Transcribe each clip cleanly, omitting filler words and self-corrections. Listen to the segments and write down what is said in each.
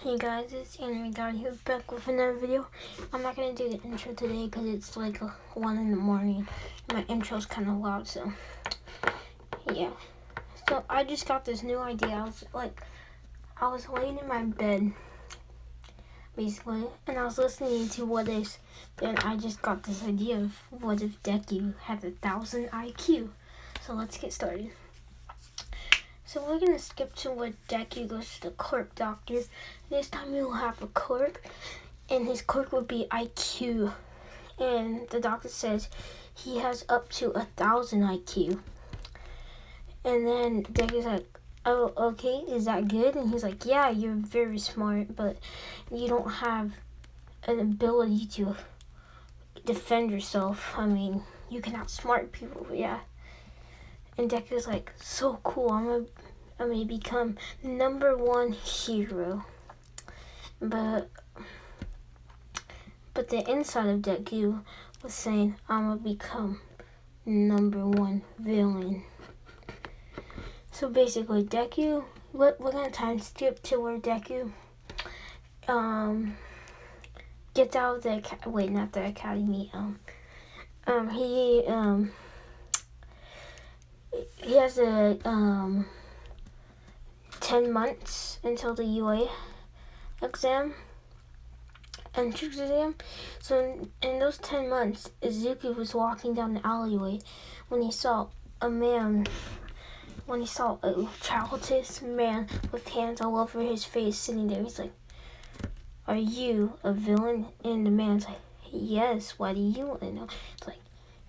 Hey guys, it's Anime God here, back with another video. I'm not going to do the intro today because it's like 1 in the morning. My intro's kind of loud, so yeah. So I just got this new idea. I was laying in my bed, basically, and I was listening to What If, and I just got this idea of what if Deku had 1,000 IQ. So let's get started. So we're going to skip to where Deku goes to the quirk doctor. This time he'll have a quirk, and his quirk would be IQ. And the doctor says he has up to 1,000 IQ. And then Deku's like, oh, okay, is that good? And he's like, yeah, you're very smart, but you don't have an ability to defend yourself. I mean, you can outsmart people, yeah. And Deku's like, so cool, I'm gonna become the #1 hero. But the inside of Deku was saying, I'm gonna become #1 villain. So basically, Deku, we're gonna time skip to where Deku gets out of the not the academy. He has a 10 months until the UA exam, entrance exam. So in those 10 months, Izuku was walking down the alleyway when he saw a childless man with hands all over his face sitting there. He's like, are you a villain? And the man's like, yes, why do you want to know? It's like,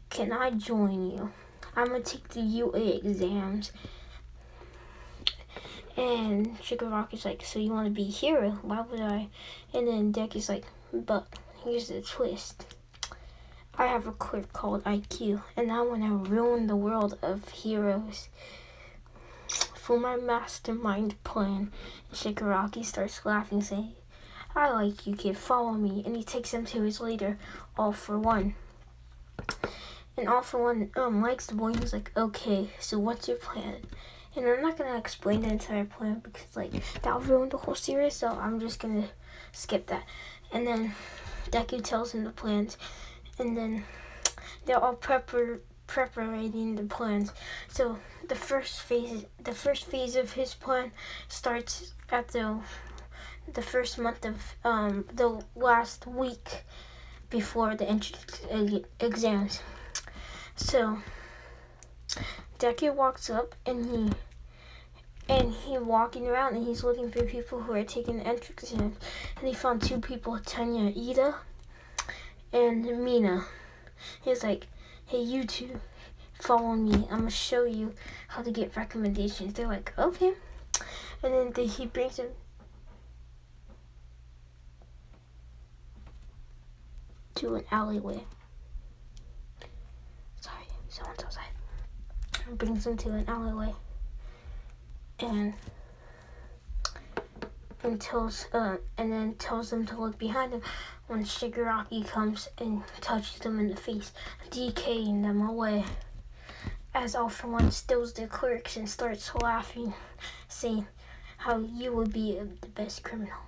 can I join you? I'm going to take the UA exams. And Shigaraki's like, so you want to be a hero? Why would I? And then Deku's like, but here's the twist. I have a quirk called IQ, and I want to ruin the world of heroes for my mastermind plan. And Shigaraki starts laughing, saying, I like you, kid, follow me. And he takes him to his leader, All For One. And All For One likes the boy, and he's like, okay, so what's your plan? And I'm not going to explain the entire plan because, that'll ruin the whole series, so I'm just going to skip that. And then Deku tells him the plans, and then they're all preparing the plans. So the first phase of his plan starts at the first month of the last week before the entrance exams. So Deku walks up and he walking around and he's looking for people who are taking the entrance exams. And he found 2 people, Tanya Ida and Mina. He's like, hey, you two, follow me. I'm going to show you how to get recommendations. They're like, okay. And then he brings them to an alleyway. Sorry, someone's outside. Brings them to an alleyway. And tells them to look behind them when Shigaraki comes and touches them in the face, DKing them away. As All For One steals their quirks and starts laughing, saying how you would be the best criminal.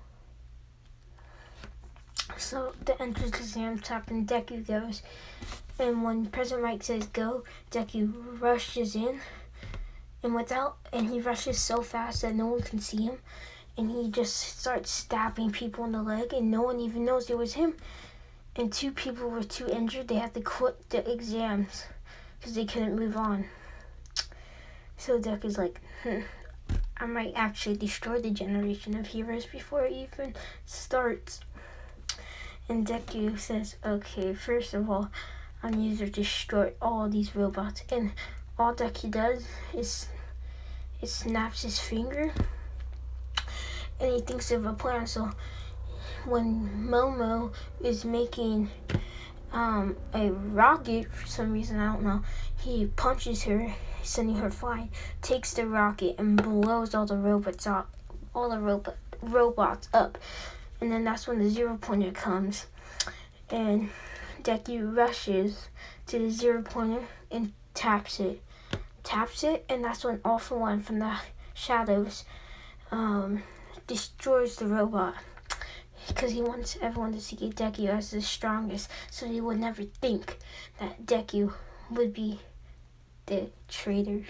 So the entrance exams happen, Deku goes, and when President Mike says go, Deku rushes in, and he rushes so fast that no one can see him, and he just starts stabbing people in the leg, and no one even knows it was him. And 2 people were too injured; they had to quit the exams because they couldn't move on. So Deku's like, I might actually destroy the generation of heroes before it even starts. And Deku says, okay, first of all, I need to destroy all these robots. And all Deku does is snaps his finger, and he thinks of a plan. So when Momo is making a rocket for some reason, I don't know, he punches her, sending her flying, takes the rocket and blows all the robots up. And then that's when the 0-pointer comes, and Deku rushes to the 0-pointer and taps it, and that's when All For One from the shadows destroys the robot because he wants everyone to see Deku as the strongest, so they would never think that Deku would be the traitor.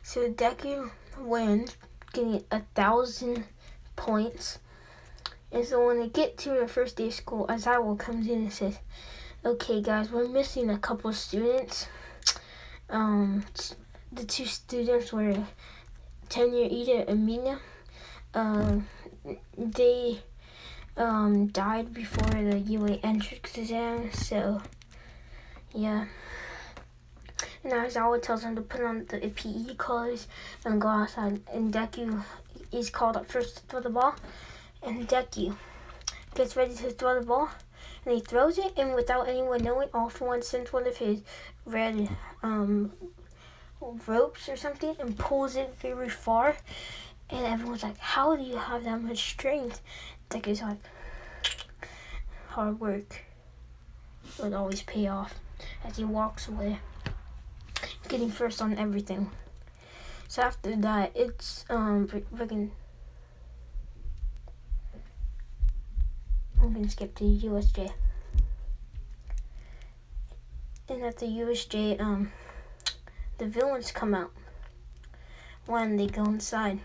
So Deku wins, getting 1,000 points. And so when they get to the first day of school, Aizawa comes in and says, "Okay, guys, we're missing a couple of students. The two students were Tenya, Ida, and Mina. They died before the UA entrance exam, so yeah." And Aizawa tells them to put on the PE clothes and go outside. And Deku is called up first to throw the ball. And Deku gets ready to throw the ball. And he throws it, and without anyone knowing, All For One sends one of his red ropes or something and pulls it very far. And everyone's like, "How do you have that much strength?" Deku's like, "Hard work would always pay off," as he walks away, getting first on everything. So after that, it's freaking. I'm gonna skip to USJ. And at the USJ, the villains come out when they go inside.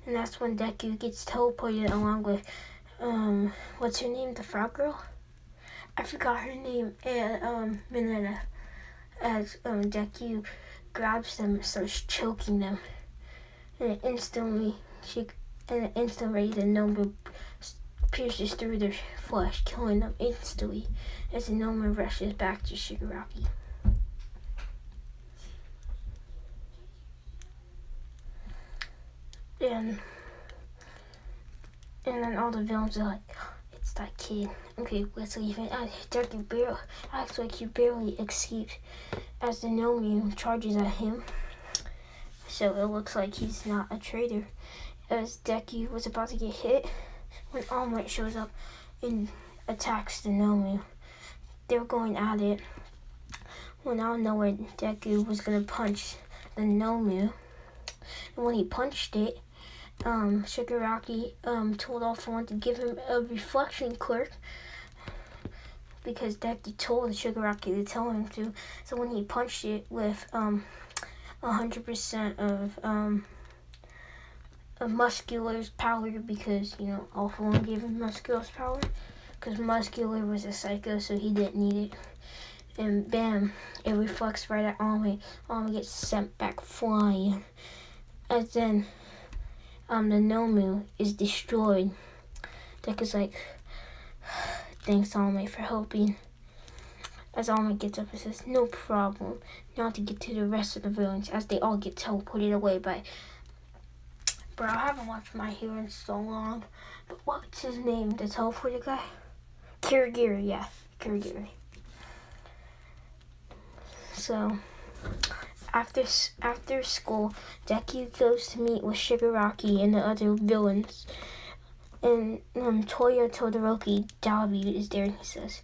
And that's when Deku gets teleported along with, what's her name? The frog girl? I forgot her name. And, Mineta. As, Deku grabs them and starts choking them. And instantly, the Nomu pierces through their flesh, killing them instantly as the Nomu rushes back to Shigaraki. And then all the villains are like, "It's that kid. Okay, let's leave it." Deku acts like he barely escaped as the Nomu charges at him. So it looks like he's not a traitor. As Deku was about to get hit, when All Might shows up and attacks the Nomu. They're going at it. When out of nowhere, Deku was gonna punch the Nomu. And when he punched it, Shigaraki told All For One to give him a reflection quirk because Deku told Shigaraki to tell him to. So when he punched it with 100% of Muscular's power, because All For One gave him Muscular's power because Muscular was a psycho, so he didn't need it. And bam, it reflects right at Almay. Almay gets sent back flying. And then the Nomu is destroyed. Deku's like, "Thanks, Almay, for helping." As Almay gets up and says, "No problem." Now to get to the rest of the villains as they all get teleported away by... Bro, I haven't watched My Hero in so long. But what's his name? The teleported guy? Kirigiri, yeah. Kirigiri. So, after school, Deku goes to meet with Shigaraki and the other villains. And Toyo Todoroki Dabi is there and he says,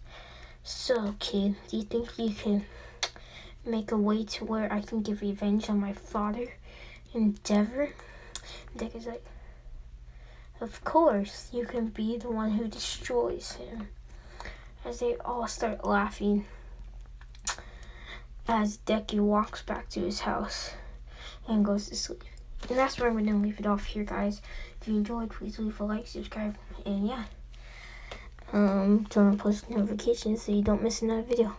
"So, kid, do you think you can make a way to where I can get revenge on my father, Endeavor?" Deku's like, "Of course, you can be the one who destroys him." As they all start laughing as Deku walks back to his house and goes to sleep. And that's where I'm going to leave it off here, guys. If you enjoyed, please leave a like, subscribe, and yeah. Turn on post notifications so you don't miss another video.